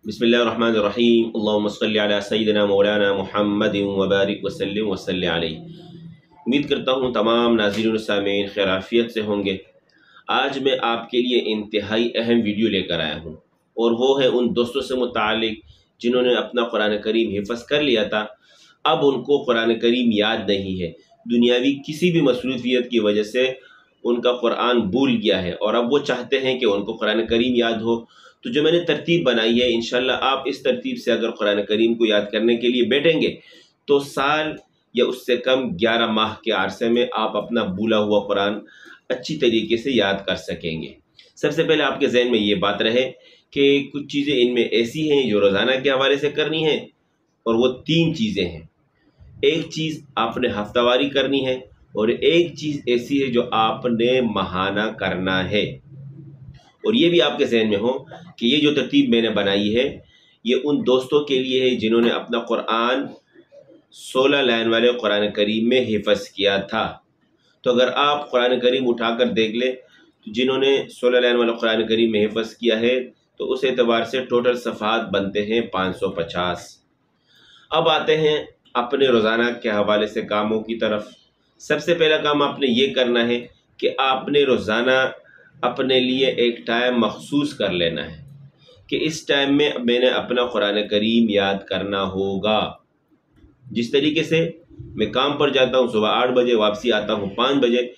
बिस्मिल्लाहिर्रहमानिर्रहीम अल्लाहुम्मा सल्लि अला सय्यिदिना मौलाना मुहम्मद वबारिक वसल्लिम वसल्लि अलैहि। उम्मीद करता हूँ तमाम नाज़रीन सामीन खैराफियत से होंगे। आज मैं आपके लिए इंतहाई अहम वीडियो लेकर आया हूँ और वो है उन दोस्तों से मुतालिक जिन्होंने अपना कुरान करीम हिफ़्ज़ कर लिया था, अब उनको कुरान करीम याद नहीं है। दुनियावी किसी भी मसरूफियत की वजह से उनका कुरान भूल गया है और अब वो चाहते हैं कि उनको कुरान करीम याद हो। तो जो मैंने तरतीब बनाई है, इंशाल्लाह आप इस तरतीब से अगर कुरान करीम को याद करने के लिए बैठेंगे तो साल या उससे कम 11 माह के अरसे में आप अपना भूला हुआ कुरान अच्छी तरीके से याद कर सकेंगे। सबसे पहले आपके जहन में ये बात रहे कि कुछ चीज़ें इनमें ऐसी हैं जो रोज़ाना के हवाले से करनी है, और वो 3 चीज़ें हैं। एक चीज़ आपने हफ्तावारी करनी है और एक चीज़ ऐसी है जो आपने माहाना करना है। और ये भी आपके जहन में हो कि ये जो तरतीब मैंने बनाई है ये उन दोस्तों के लिए है जिन्होंने अपना कुरान 16 लाइन वाले कुरान करीम में हिफ़्ज़ किया था। तो अगर आप कुरान करीम उठाकर देख लें तो जिन्होंने 16 लाइन वाला कुरान करीम में हिफ़्ज़ किया है तो उस एतबार से टोटल सफ़हात बनते हैं 550। अब आते हैं अपने रोज़ाना के हवाले से कामों की तरफ। सबसे पहला काम आपने ये करना है कि आपने रोज़ाना अपने लिए एक टाइम मखसूस कर लेना है कि इस टाइम में मैंने अपना कुरान करीम याद करना होगा। जिस तरीके से मैं काम पर जाता हूँ सुबह 8 बजे, वापसी आता हूँ 5 बजे,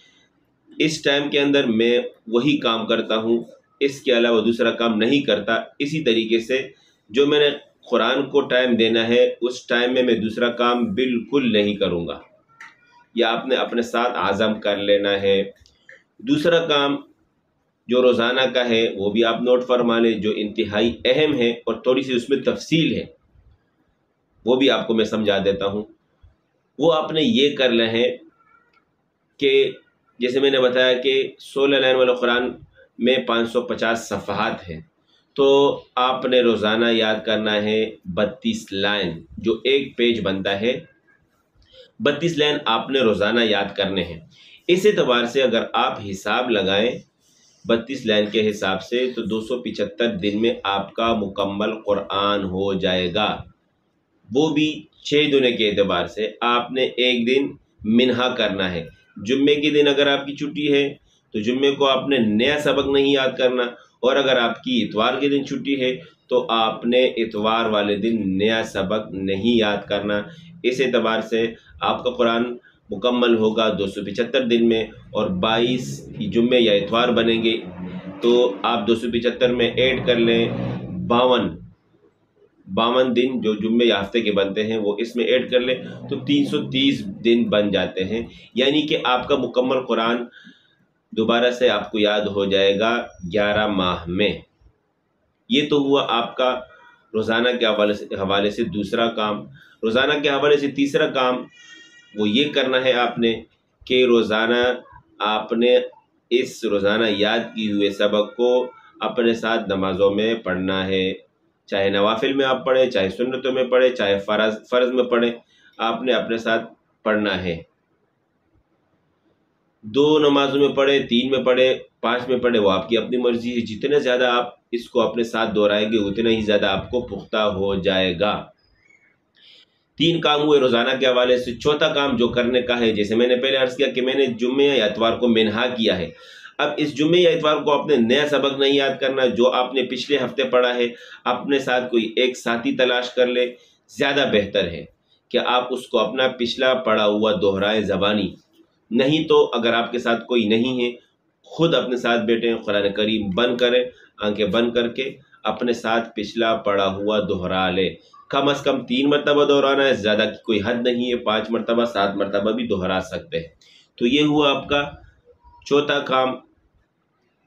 इस टाइम के अंदर मैं वही काम करता हूँ, इसके अलावा दूसरा काम नहीं करता। इसी तरीके से जो मैंने कुरान को टाइम देना है उस टाइम में मैं दूसरा काम बिल्कुल नहीं करूँगा। या आपने अपने साथ आज़म कर लेना है। दूसरा काम जो रोज़ाना का है वो भी आप नोट फरमा लें, जो इंतहाई अहम है और थोड़ी सी उसमें तफसील है, वो भी आपको मैं समझा देता हूँ। वो आपने ये करना है कि जैसे मैंने बताया कि 16 लाइन वाला कुरान में 550 सफ़हात हैं, तो आपने रोज़ाना याद करना है 32 लाइन, जो एक पेज बनता है। 32 लाइन आपने रोज़ाना याद करने हैं। इस एतबार से अगर आप हिसाब लगाएं 32 लाइन के हिसाब से तो 275 दिन में आपका मुकम्मल कुरान हो जाएगा। वो भी 6 दिनों के एतबार से। आपने एक दिन मिन्हा करना है। जुम्मे के दिन अगर आपकी छुट्टी है तो जुम्मे को आपने नया सबक नहीं याद करना, और अगर आपकी इतवार के दिन छुट्टी है तो आपने इतवार वाले दिन नया सबक नहीं याद करना। इस एतबार से आपका कुरान मुकम्मल होगा 275 दिन में, और 22 जुम्मे या इतवार बनेंगे तो आप 275 में ऐड कर लें 52 दिन जो जुम्मे या हफ्ते के बनते हैं वो इसमें ऐड कर लें तो 330 दिन बन जाते हैं। यानी कि आपका मुकम्मल कुरान दोबारा से आपको याद हो जाएगा 11 माह में। ये तो हुआ आपका रोज़ाना के हवाले से दूसरा काम। रोज़ाना के हवाले से तीसरा काम वो ये करना है आपने कि रोज़ाना आपने इस रोज़ाना याद किए हुए सबक को अपने साथ नमाज़ों में पढ़ना है। चाहे नवाफिल में आप पढ़ें, चाहे सुन्नतों में पढ़ें, चाहे फ़र्ज़ में पढ़ें, आपने अपने साथ पढ़ना है। 2 नमाज़ों में पढ़े, 3 में पढ़े, 5 में पढ़े, वो आपकी अपनी मर्ज़ी है। जितने ज़्यादा आप इसको अपने साथ दोहराएंगे उतना ही ज़्यादा आपको पुख्ता हो जाएगा। 3 काम हुए रोज़ाना के हवाले से। चौथा काम जो करने का है, जैसे मैंने पहले अर्ज़ किया कि मैंने जुम्मे या इतवार को मिन्हा किया है। अब इस जुम्मे या इतवार को आपने नया सबक नहीं याद करना, जो आपने पिछले हफ्ते पढ़ा है अपने साथ कोई एक साथी तलाश कर ले। ज़्यादा बेहतर है कि आप उसको अपना पिछला पढ़ा हुआ दोहराए ज़बानी। नहीं तो अगर आपके साथ कोई नहीं है, खुद अपने साथ बैठें, कुरान करीम बंद करें, आंखें बंद करके अपने साथ पिछला पढ़ा हुआ दोहरा ले। कम अज़ कम 3 मरतबा दोहराना है, ज़्यादा की कोई हद नहीं है। 5 मरतबा 7 मरतबा भी दोहरा सकते हैं। तो ये हुआ आपका चौथा काम।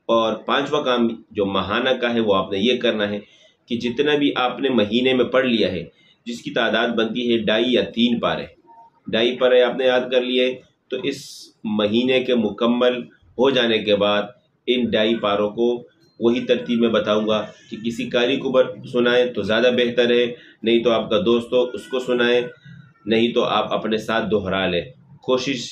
और 5वां काम जो माहाना का है वो आपने ये करना है कि जितना भी आपने महीने में पढ़ लिया है, जिसकी तादाद बनती है 2.5 या 3 पारे, 2.5 पारे आपने याद कर लिए, तो इस महीने के मुकम्मल हो जाने के बाद इन 2.5 पारों को वही तरतीब में बताऊंगा कि किसी कारी को सुनाएं तो ज़्यादा बेहतर है, नहीं तो आपका दोस्त हो उसको सुनाएं, नहीं तो आप अपने साथ दोहरा लें। कोशिश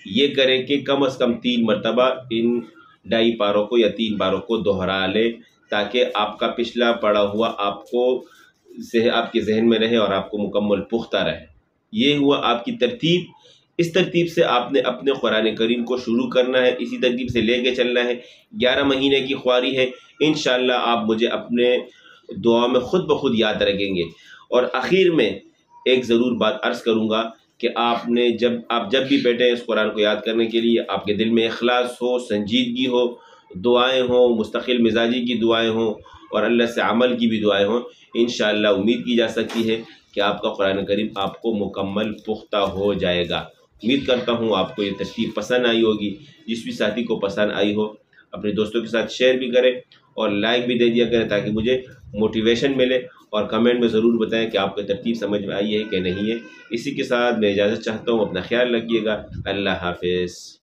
ये करें कि कम से कम 3 मरतबा इन 2.5 पारों को या 3 पारों को दोहरा ले। تاکہ آپ کا پچھلا پڑھا ہوا آپ کے ذہن میں رہے اور آپ کو مکمل پختہ رہے۔ یہ ہوا آپ کی ترتیب۔ اس ترتیب سے آپ نے اپنے قرآن کریم کو شروع کرنا ہے، اسی ترتیب سے لے کے چلنا ہے۔ 11 مہینے کی خواری ہے، انشاءاللہ آپ مجھے اپنے دعا میں خود بخود یاد رکھیں گے۔ اور آخر میں ایک ضرور بات عرض کروں گا کہ آپ جب بھی بیٹھیں اس قرآن کو یاد کرنے کے لیے، آپ کے دل میں اخلاص ہو، سنجیدگی ہو، دعائیں ہوں، مستقل مزاجی کی دعائیں ہوں اور اللہ سے عمل کی بھی دعائیں ہوں، انشاءاللہ امید کی جا سکتی ہے کہ آپ کا قرآن کریم آپ کو مکمل پختہ ہو جائے گا۔ امید کرتا ہوں آپ کو یہ ترتیب پسند آئی ہوگی۔ جس بھی ساتھی کو پسند آئی ہو اپنے دوستوں کے ساتھ شیئر بھی کریں اور لائک بھی دے دیا کریں تاکہ مجھے موٹیویشن ملے، اور کمنٹ میں ضرور بتائیں کہ آپ کو ترتیب سمجھ میں آئی ہے کہ نہیں ہے۔ اسی کے ساتھ میں اجازت چاہتا ہوں، اپنا خیال رکھیے گا۔ اللہ حافظ۔